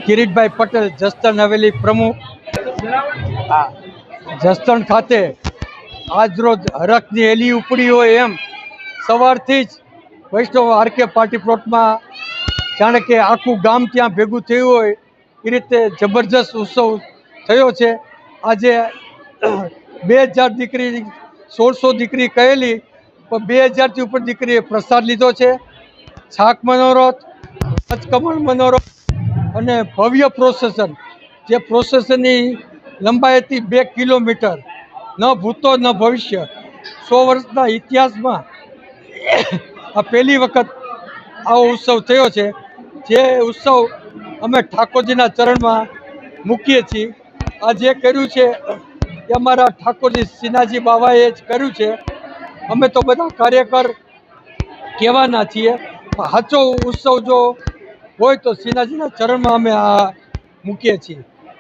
કિરીટભાઈ પટેલ, જસદણ હવેલી પ્રમુખ. જસદણ ખાતે આજરોજ હરખની હેલી ઉપડી હોય એમ સવારથી જ વૈષ્ણવ આરકે પાર્ટી પ્લોટમાં જાણે કે આખું ગામ ત્યાં ભેગું થયું હોય એ રીતે જબરજસ્ત ઉત્સવ થયો છે. આજે 2000 દીકરી 1600 દીકરી કહેલી, પણ 2000થી ઉપર દીકરીએ પ્રસાદ લીધો છે. છાક મનોરથ, પચકમળ મનોરથ અને ભવ્ય પ્રોસેસન, જે પ્રોસેસનની લંબાઈ હતી 2 કિલોમીટર. ન ભૂતો ન ભવિષ્ય, 100 વર્ષના ઇતિહાસમાં આ પહેલી વખત આવો ઉત્સવ થયો છે. જે ઉત્સવ અમે ઠાકોરજીના ચરણમાં મૂકીએ છીએ. આ જે કર્યું છે એ અમારા ઠાકોરજી સિનાજી બાવાએ જ કર્યું છે. અમે તો બધા કાર્યકર કહેવાના છીએ, સાચો ઉત્સવ જો હોય તો સિનાજીના ચરણમાં અમે આ મૂકીએ છીએ.